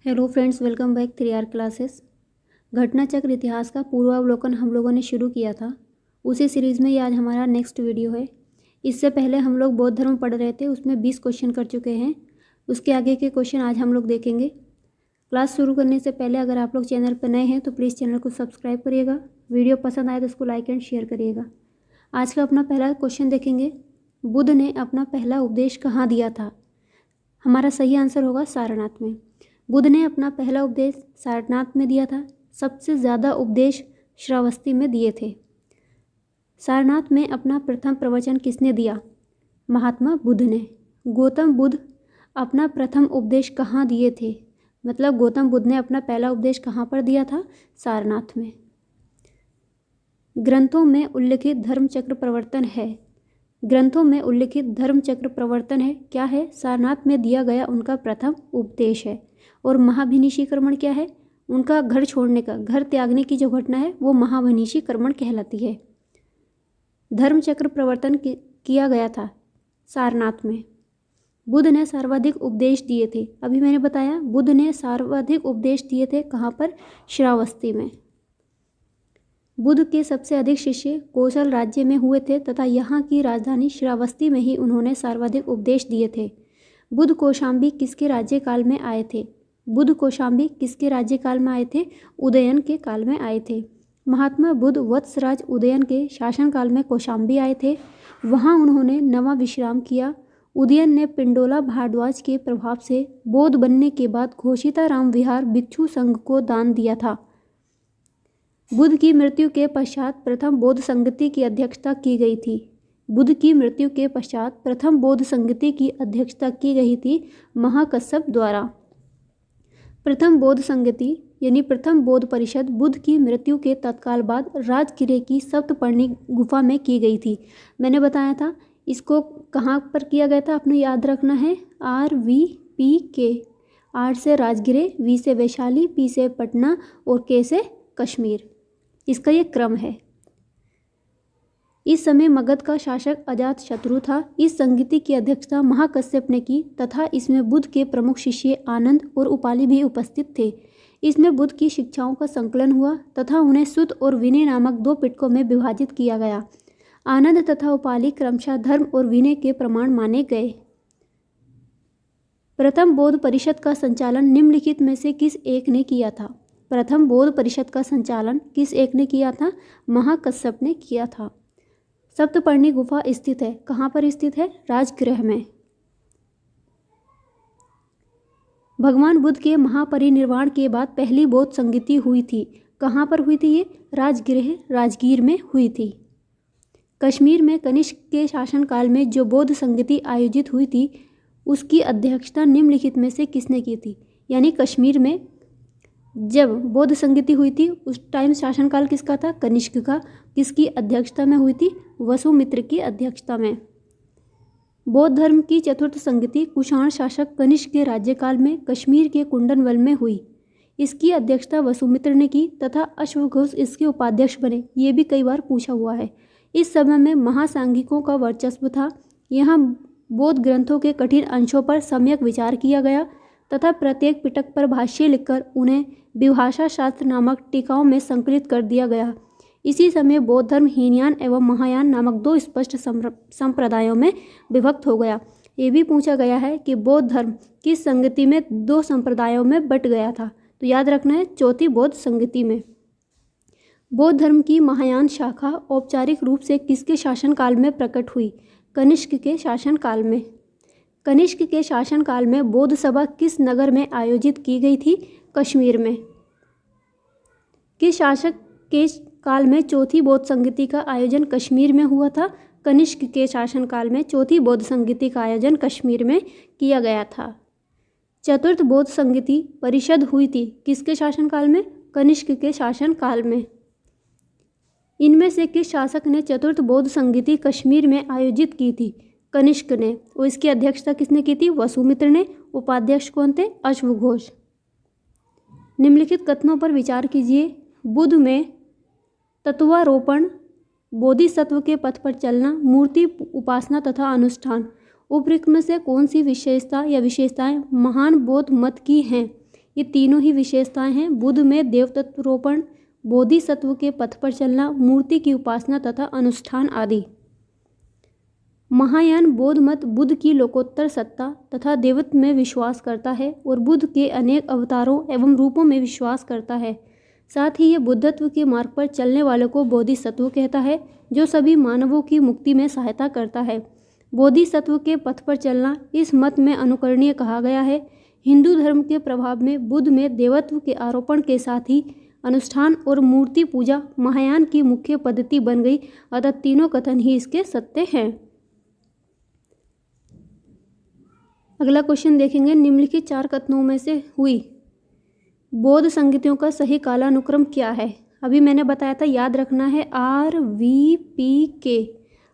Hello friends, welcome back 3R classes. घटना चक्र इतिहास का पूर्वावलोकन हम लोगों ने शुरू किया था। उसी सीरीज़ में ये आज हमारा नेक्स्ट वीडियो है। इससे पहले हम लोग बौद्ध धर्म पढ़ रहे थे, उसमें 20 क्वेश्चन कर चुके हैं। उसके आगे के क्वेश्चन आज हम लोग देखेंगे। क्लास शुरू करने से पहले अगर आप लोग चैनल पर नए हैं तो प्लीज़ चैनल को सब्सक्राइब करिएगा। वीडियो पसंद आए तो उसको लाइक एंड शेयर करिएगा। आज का अपना पहला क्वेश्चन देखेंगे। बुद्ध ने अपना पहला उपदेश कहाँ दिया था? हमारा सही आंसर होगा सारनाथ में। बुद्ध ने अपना पहला उपदेश सारनाथ में दिया था। सबसे ज़्यादा उपदेश श्रावस्ती में दिए थे। सारनाथ में अपना प्रथम प्रवचन किसने दिया? महात्मा बुद्ध ने। गौतम बुद्ध अपना प्रथम उपदेश कहाँ दिए थे? मतलब गौतम बुद्ध ने अपना पहला उपदेश कहाँ पर दिया था? सारनाथ में। ग्रंथों में उल्लिखित धर्म चक्र प्रवर्तन है। ग्रंथों में उल्लिखित धर्म चक्र प्रवर्तन है क्या है? सारनाथ में दिया गया उनका प्रथम उपदेश है। और महाभिनिशीकरण क्या है? उनका घर छोड़ने का, घर त्यागने की जो घटना है वो महाभिनिशीकरण कहलाती है। धर्म चक्र प्रवर्तन किया गया था सारनाथ में। बुद्ध ने सर्वाधिक उपदेश दिए थे। अभी मैंने बताया बुद्ध ने सर्वाधिक उपदेश दिए थे कहाँ पर? श्रावस्ती में। बुद्ध के सबसे अधिक शिष्य कौशल राज्य में हुए थे तथा यहाँ की राजधानी श्रावस्ती में ही उन्होंने सर्वाधिक उपदेश दिए थे। बुद्ध कौशाम्बी किसके राज्यकाल में आए थे? बुद्ध कौशाम्बी किसके राज्यकाल में आए थे? उदयन के काल में आए थे। महात्मा बुद्ध वत्सराज उदयन के शासनकाल में कौशाम्बी आए थे। वहाँ उन्होंने नवा विश्राम किया। उदयन ने पिंडोला भारद्वाज के प्रभाव से बौद्ध बनने के बाद घोषिताराम विहार भिक्षु संघ को दान दिया था। बुद्ध की मृत्यु के पश्चात प्रथम बौद्ध संगति की अध्यक्षता की गई थी। बुद्ध की मृत्यु के पश्चात प्रथम बौद्ध संगति की अध्यक्षता की गई थी महाकश्यप द्वारा। प्रथम बौद्ध संगति यानी प्रथम बौद्ध परिषद बुद्ध की मृत्यु के तत्काल बाद राजगिरे की सप्तपर्णी गुफा में की गई थी। मैंने बताया था इसको कहाँ पर किया गया था, आपने याद रखना है RVPK। R से राजगिरे, V से वैशाली, P से पटना और K से कश्मीर। इसका ये क्रम है। इस समय मगध का शासक अजातशत्रु था। इस संगति की अध्यक्षता महाकश्यप ने की तथा इसमें बुद्ध के प्रमुख शिष्य आनंद और उपाली भी उपस्थित थे। इसमें बुद्ध की शिक्षाओं का संकलन हुआ तथा उन्हें सुत और विनय नामक दो पिटकों में विभाजित किया गया। आनंद तथा उपाली क्रमशः धर्म और विनय के प्रमाण माने गए। प्रथम बौद्ध परिषद का संचालन निम्नलिखित में से किस एक ने किया था? प्रथम बौद्ध परिषद का संचालन किस एक ने किया था? महाकश्यप ने किया था। सप्तपर्णी गुफा स्थित है, कहाँ पर स्थित है? राजगृह में। भगवान बुद्ध के महापरिनिर्वाण के बाद पहली बौद्ध संगति हुई थी। कहाँ पर हुई थी ये? राजगृह राजगीर में हुई थी। कश्मीर में कनिष्क के शासनकाल में जो बौद्ध संगति आयोजित हुई थी उसकी अध्यक्षता निम्नलिखित में से किसने की थी? यानी कश्मीर में जब बौद्ध संगति हुई थी उस टाइम शासनकाल किसका था? कनिष्क का। किसकी अध्यक्षता में हुई थी? वसुमित्र की अध्यक्षता में। बौद्ध धर्म की चतुर्थ संगति कुषाण शासक कनिष्क के राज्यकाल में कश्मीर के कुंडनवल में हुई। इसकी अध्यक्षता वसुमित्र ने की तथा अश्वघोष इसके उपाध्यक्ष बने। ये भी कई बार पूछा हुआ है। इस समय में महासांघिकों का वर्चस्व था। यहाँ बौद्ध ग्रंथों के कठिन अंशों पर सम्यक विचार किया गया तथा प्रत्येक पिटक पर भाष्य लिखकर उन्हें विभाषा शास्त्र नामक टीकाओं में संकलित कर दिया गया। इसी समय बौद्ध धर्म हीनयान एवं महायान नामक दो स्पष्ट संप्रदायों में विभक्त हो गया। ये भी पूछा गया है कि बौद्ध धर्म किस संगति में दो संप्रदायों में बट गया था, तो याद रखना है चौथी बौद्ध संगति में। बौद्ध धर्म की महायान शाखा औपचारिक रूप से किसके शासनकाल में प्रकट हुई? कनिष्क के शासनकाल में। कनिष्क के शासनकाल में बौद्ध सभा किस नगर में आयोजित की गई थी? कश्मीर में। किस शासक के काल में चौथी बौद्ध संगति का आयोजन कश्मीर में हुआ था? कनिष्क के शासनकाल में चौथी बौद्ध संगति का आयोजन कश्मीर में किया गया था। चतुर्थ बौद्ध संगति परिषद हुई थी किसके शासनकाल में? कनिष्क के शासनकाल में। इनमें से किस शासक ने चतुर्थ बौद्ध संगति कश्मीर में आयोजित की थी? कनिष्क ने। और इसकी अध्यक्षता किसने की थी? वसुमित्र ने। उपाध्यक्ष कौन थे? अश्वघोष। निम्नलिखित कथनों पर विचार कीजिए। बुद्ध में तत्वारोपण, बोधिसत्व के पथ पर चलना, मूर्ति उपासना तथा अनुष्ठान, उपरोक्त में से कौन सी विशेषता या विशेषताएं महान बौद्ध मत की हैं? ये तीनों ही विशेषताएं हैं बुद्ध में: देवतत्वरोपण, बोधिसत्व के पथ पर चलना, मूर्ति की उपासना तथा अनुष्ठान आदि। महायान बौद्ध मत बुद्ध की लोकोत्तर सत्ता तथा देवत्व में विश्वास करता है और बुद्ध के अनेक अवतारों एवं रूपों में विश्वास करता है। साथ ही यह बुद्धत्व के मार्ग पर चलने वालों को बोधिसत्व कहता है, जो सभी मानवों की मुक्ति में सहायता करता है। बोधिसत्व के पथ पर चलना इस मत में अनुकरणीय कहा गया है। हिंदू धर्म के प्रभाव में बुद्ध में देवत्व के आरोपण के साथ ही अनुष्ठान और मूर्ति पूजा महायान की मुख्य पद्धति बन गई, अतः तीनों कथन ही इसके सत्य हैं। अगला क्वेश्चन देखेंगे, निम्नलिखित 4 कथनों में से हुई बौद्ध संगतियों का सही कालानुक्रम क्या है? अभी मैंने बताया था, याद रखना है RVPK।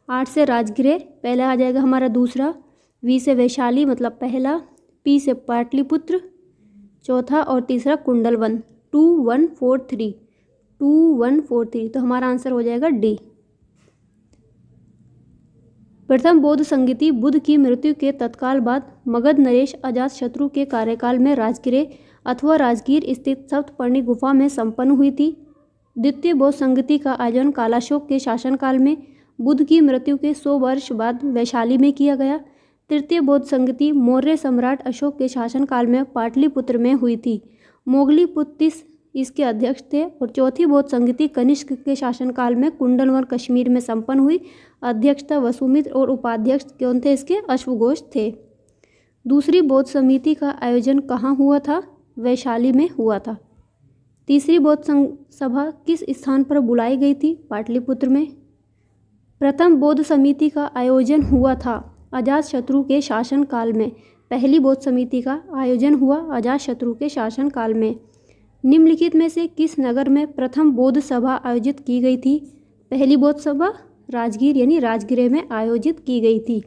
8 से राजगृह पहला आ जाएगा हमारा, दूसरा V से वैशाली मतलब पहला, P से पाटलिपुत्र चौथा और तीसरा कुंडलवन। 2143 2143, तो हमारा आंसर हो जाएगा D। प्रथम बौद्ध संगति बुद्ध की मृत्यु के तत्काल बाद मगध नरेश अजातशत्रु के कार्यकाल में राजगृह अथवा राजगीर स्थित सप्तपर्णी गुफा में संपन्न हुई थी। द्वितीय बौद्ध संगति का आयोजन कालाशोक के शासनकाल में बुद्ध की मृत्यु के 100 वर्ष बाद वैशाली में किया गया। तृतीय बौद्ध संगति मौर्य सम्राट अशोक के शासनकाल में पाटलिपुत्र में हुई थी। मोगली पुत्तिस इसके अध्यक्ष थे। और चौथी बौद्ध संगति कनिष्क के शासनकाल में कुंडलवन कश्मीर में संपन्न हुई। अध्यक्षता वसुमित्र और उपाध्यक्ष कौन थे इसके? अश्वघोष थे। दूसरी बौद्ध समिति का आयोजन कहाँ हुआ था? वैशाली में हुआ था। तीसरी बौद्ध सभा किस स्थान पर बुलाई गई थी? पाटलिपुत्र में। प्रथम बौद्ध समिति का आयोजन हुआ था अजातशत्रु के शासनकाल में। पहली बौद्ध समिति का आयोजन हुआ अजातशत्रु के शासनकाल में। निम्नलिखित में से किस नगर में प्रथम बौद्ध सभा आयोजित की गई थी? पहली बौद्ध सभा राजगीर यानी राजगृह में आयोजित की गई थी।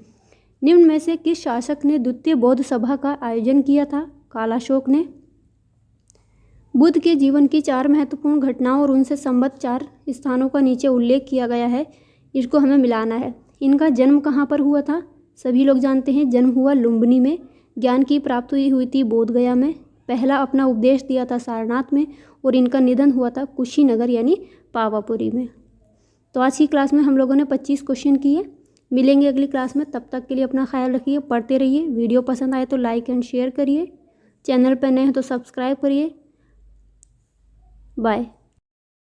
निम्न में से किस शासक ने द्वितीय बौद्ध सभा का आयोजन किया था? कालाशोक ने। बुद्ध के जीवन की 4 महत्वपूर्ण घटनाओं और उनसे संबद्ध 4 स्थानों का नीचे उल्लेख किया गया है, इसको हमें मिलाना है। इनका जन्म कहाँ पर हुआ था? सभी लोग जानते हैं, जन्म हुआ लुम्बिनी में। ज्ञान की प्राप्ति हुई थी बोधगया में। पहला अपना उपदेश दिया था सारनाथ में। और इनका निधन हुआ था कुशीनगर यानी पावापुरी में। तो आज की क्लास में हम लोगों ने 25 क्वेश्चन किए। मिलेंगे अगली क्लास में, तब तक के लिए अपना ख्याल रखिए, पढ़ते रहिए। वीडियो पसंद आए तो लाइक एंड शेयर करिए, चैनल पर नए हैं तो सब्सक्राइब करिए। बाय।